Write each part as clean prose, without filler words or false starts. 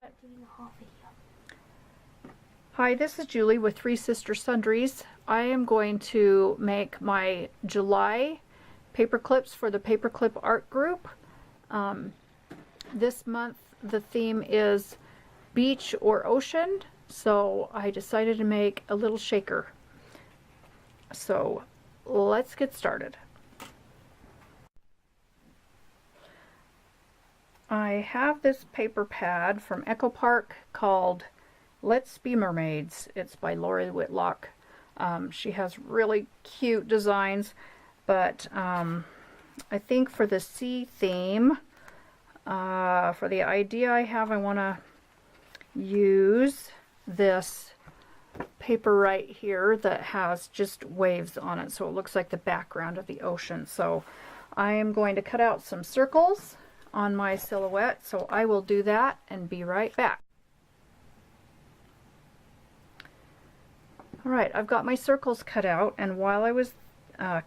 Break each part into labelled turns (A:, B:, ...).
A: Doing a haul video.
B: Hi, this is Julie with Three Sister Sundries. I am going to make my July paper clips for the Paperclip Art Group. This month the theme is beach or ocean, so I decided to make a little shaker. So let's get started. I have this paper pad from Echo Park called Let's Be Mermaids. It's by Lori Whitlock. She has really cute designs, but I think for the sea theme, for the idea I have, I want to use this paper right here that has just waves on it, so it looks like the background of the ocean. So I am going to cut out some circles on my silhouette, so I will do that and be right back. Alright, I've got my circles cut out, and while I was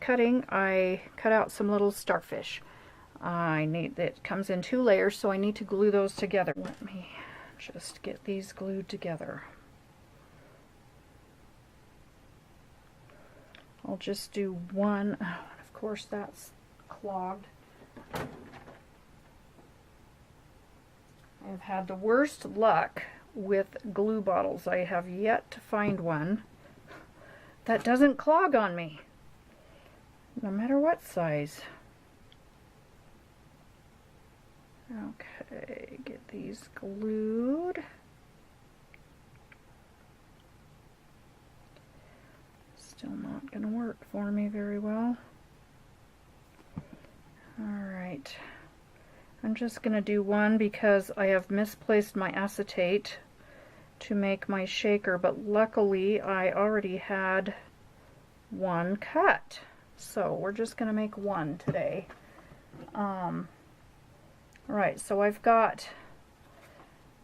B: cutting, I cut out some little starfish. It comes in 2 layers, so I need to glue those together. Let me just get these glued together. I'll just do one. Oh, of course that's clogged. I've had the worst luck with glue bottles. I have yet to find one that doesn't clog on me, no matter what size. Okay, get these glued. Still not going to work for me very well. Alright. I'm just going to do one because I have misplaced my acetate to make my shaker, but luckily I already had one cut. So we're just going to make one today. Alright, so I've got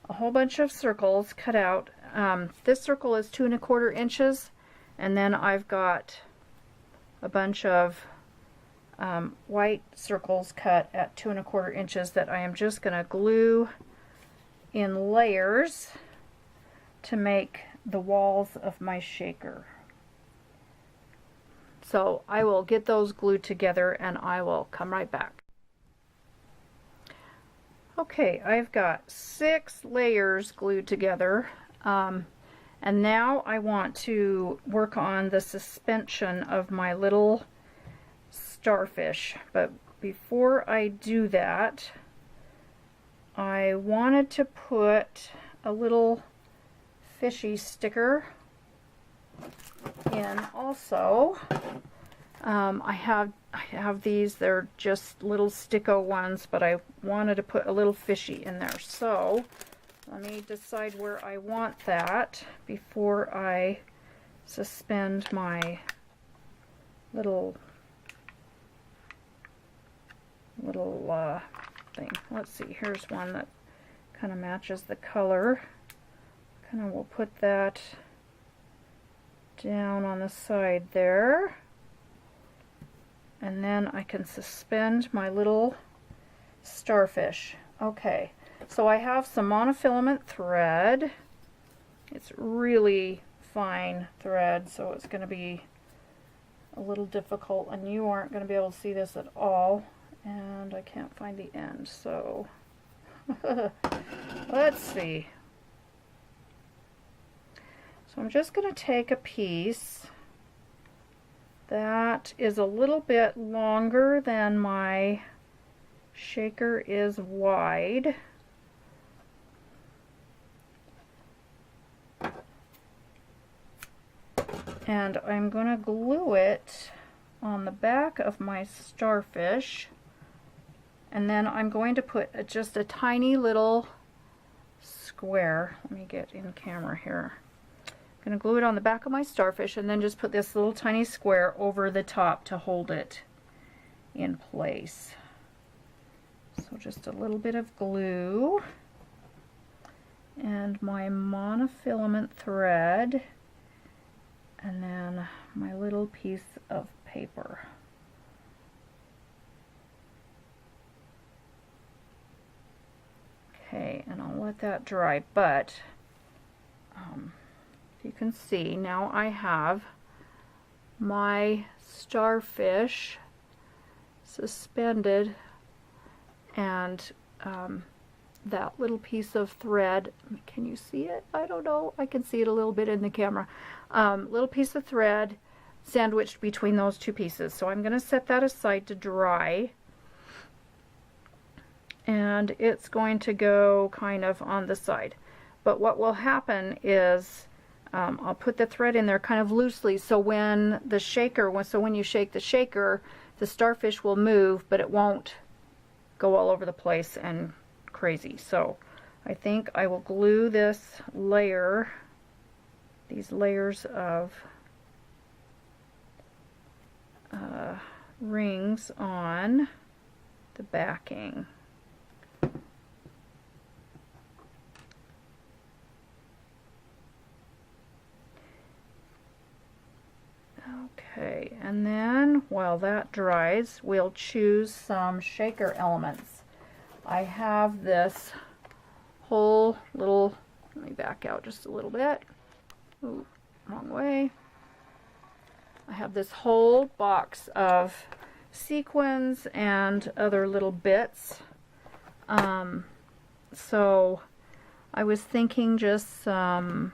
B: a whole bunch of circles cut out. This circle is 2 1/4 inches, and then I've got a bunch of white circles cut at 2 1/4 inches that I am just going to glue in layers to make the walls of my shaker. So I will get those glued together and I will come right back. Okay, I've got 6 layers glued together, and now I want to work on the suspension of my little starfish. But before I do that, I wanted to put a little fishy sticker in also. I have these, they're just little sticko ones, but I wanted to put a little fishy in there. So let me decide where I want that before I suspend my little thing. Let's see, here's one that kind of matches the color. Kind of will put that down on the side there, and then I can suspend my little starfish. Okay, so I have some monofilament thread. It's really fine thread, so it's going to be a little difficult, and you aren't going to be able to see this at all, and I can't find the end, so let's see. So I'm just going to take a piece that is a little bit longer than my shaker is wide. And I'm going to glue it on the back of my starfish. And then I'm going to put just a tiny little square. Let me get in camera here. I'm going to glue it on the back of my starfish and then just put this little tiny square over the top to hold it in place. So just a little bit of glue and my monofilament thread, and then my little piece of paper. Okay, and I'll let that dry, but you can see now I have my starfish suspended, and that little piece of thread, can you see it? I don't know, I can see it a little bit in the camera. Little piece of thread sandwiched between those two pieces. So I'm going to set that aside to dry, and it's going to go kind of on the side. But what will happen is I'll put the thread in there kind of loosely, so when the shaker, when you shake the shaker, the starfish will move, but it won't go all over the place and crazy. So I think I will glue this layer, these layers of rings on the backing. Okay, and then while that dries, we'll choose some shaker elements. I have this whole little, let me back out just a little bit. Ooh, wrong way. I have this whole box of sequins and other little bits. So I was thinking just some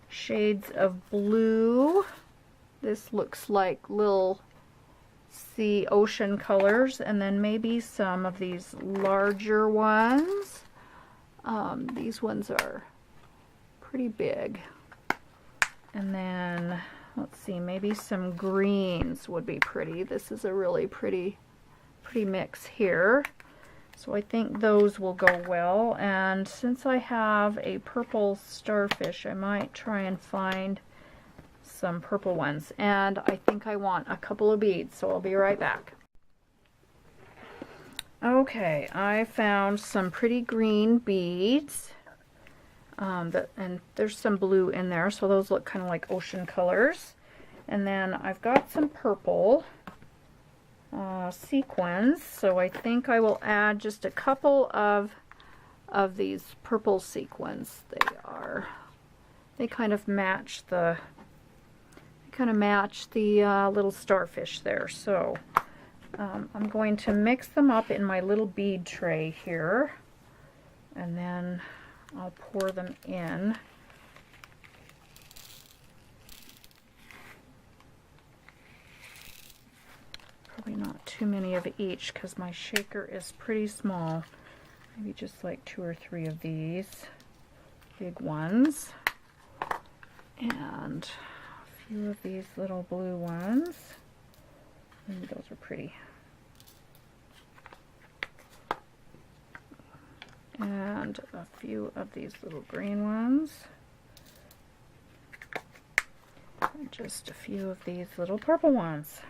B: shades of blue. This looks like little sea ocean colors, and then maybe some of these larger ones. These ones are pretty big. And then let's see, maybe some greens would be pretty. This is a really pretty mix here. So I think those will go well. And since I have a purple starfish, I might try and find some purple ones. And I think I want a couple of beads, so I'll be right back. Okay, I found some pretty green beads. And there's some blue in there, so those look kind of like ocean colors. And then I've got some purple sequins, so I think I will add just a couple of these purple sequins. They kind of match the little starfish there. So I'm going to mix them up in my little bead tray here, and then I'll pour them in. Probably not too many of each because my shaker is pretty small. Maybe just like 2 or 3 of these big ones, and a few of these little blue ones. Ooh, those are pretty. And a few of these little green ones. And just a few of these little purple ones.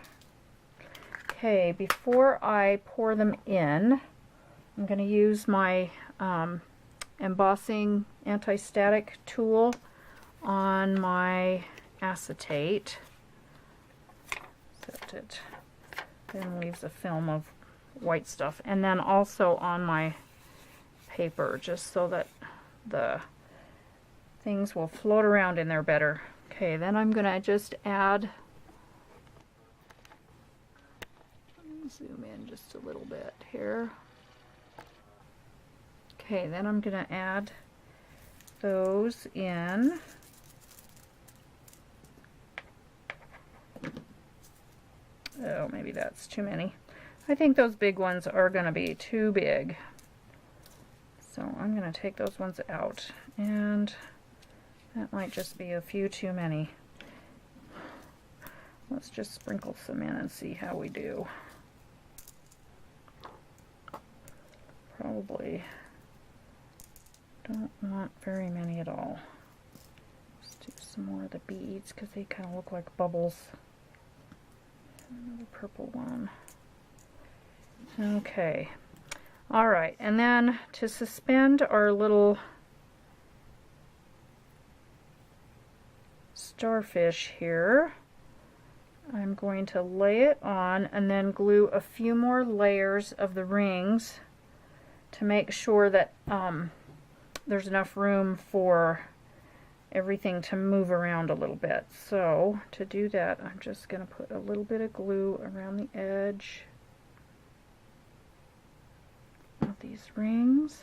B: Okay, before I pour them in, I'm going to use my embossing anti-static tool on my acetate. Set it, then leaves a film of white stuff, and then also on my paper, just so that the things will float around in there better. Okay, then I'm going to just add, zoom in just a little bit here. Okay, then I'm going to add those in. Oh, maybe that's too many. I think those big ones are going to be too big. So I'm going to take those ones out, and that might just be a few too many. Let's just sprinkle some in and see how we do. Probably don't want very many at all. Let's do some more of the beads because they kind of look like bubbles. Another purple one. Okay. Alright, and then to suspend our little starfish here, I'm going to lay it on and then glue a few more layers of the rings to make sure that there's enough room for everything to move around a little bit. So to do that, I'm just going to put a little bit of glue around the edge of these rings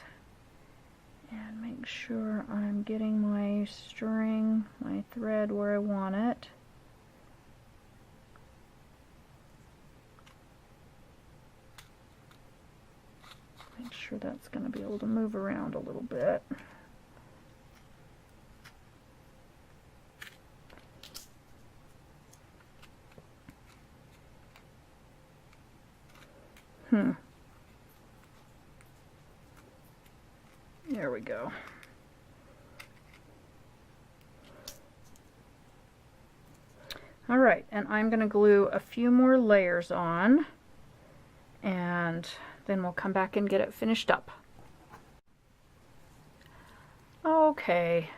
B: and make sure I'm getting my string, my thread where I want it. Make sure that's going to be able to move around a little bit. There we go. All right, and I'm going to glue a few more layers on, and then we'll come back and get it finished up. Okay,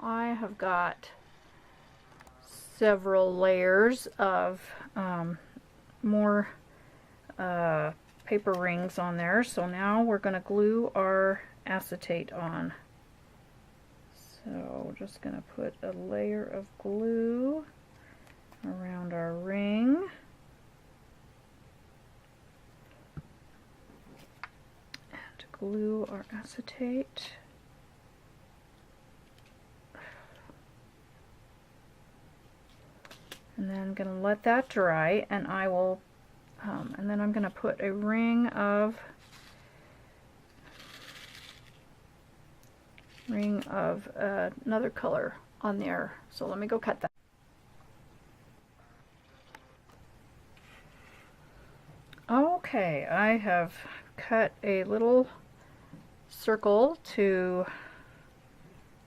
B: I have got several layers of more paper rings on there, so now we're going to glue our acetate on. So we're just going to put a layer of glue around our ring. And glue our acetate. And then I'm going to let that dry, and I will and then I'm going to put a ring of another color on there. So let me go cut that. Okay, I have cut a little circle to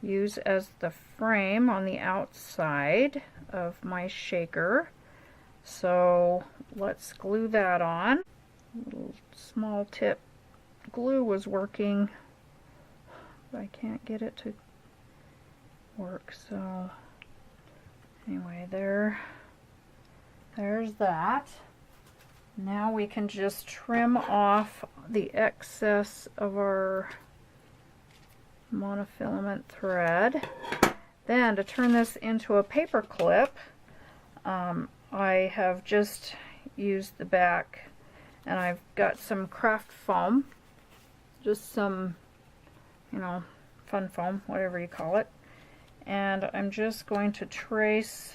B: use as the frame on the outside of my shaker. So let's glue that on. Little small tip glue was working, but I can't get it to work. So anyway, there's that. Now we can just trim off the excess of our monofilament thread. Then to turn this into a paper clip, I have just used the back, and I've got some craft foam, just some, fun foam, whatever you call it, and I'm just going to trace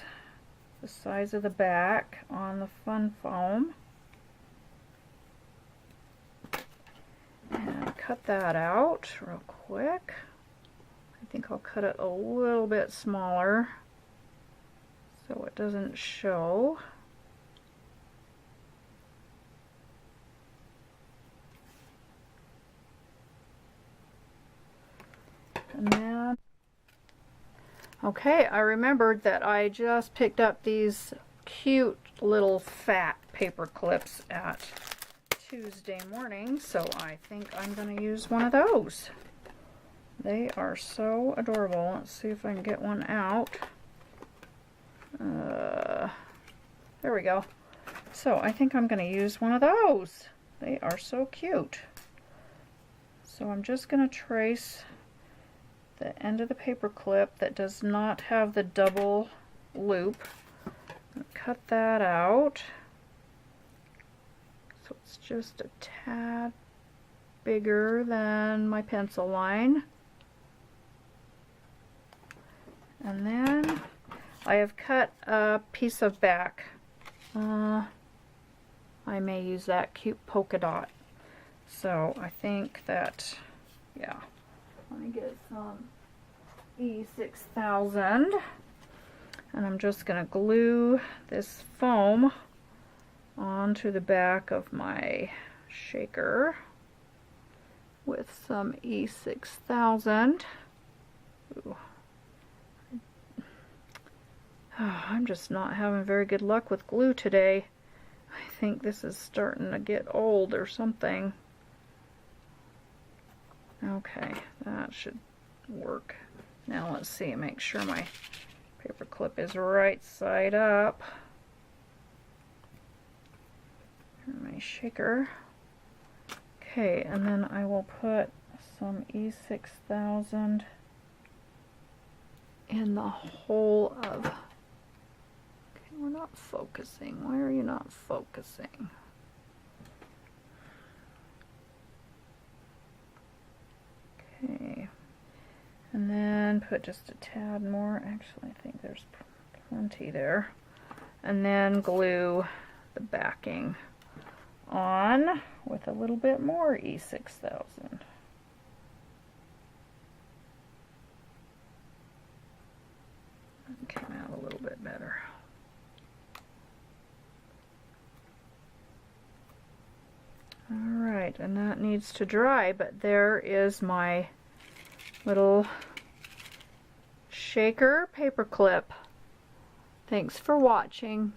B: the size of the back on the fun foam and cut that out real quick. I think I'll cut it a little bit smaller so it doesn't show. And then, okay, I remembered that I just picked up these cute little fat paper clips at Tuesday morning, so I think I'm going to use one of those. They are so adorable. Let's see if I can get one out. There we go. So I think I'm going to use one of those. They are so cute. So I'm just going to trace the end of the paper clip that does not have the double loop. Cut that out. So it's just a tad bigger than my pencil line. And then I have cut a piece of back. I may use that cute polka dot. So I think that, yeah, let me get some E6000, and I'm just going to glue this foam onto the back of my shaker with some E6000. Ooh. Oh, I'm just not having very good luck with glue today. I think this is starting to get old or something. Okay, that should work. Now let's see, make sure my paper clip is right side up. And my shaker. Okay, and then I will put some E6000 in the whole of... Okay, we're not focusing. Why are you not focusing? Okay, and then put just a tad more. Actually, I think there's plenty there. And then glue the backing on with a little bit more E6000. That came out a little bit better. Alright, and that needs to dry, but there is my little shaker paper clip. Thanks for watching.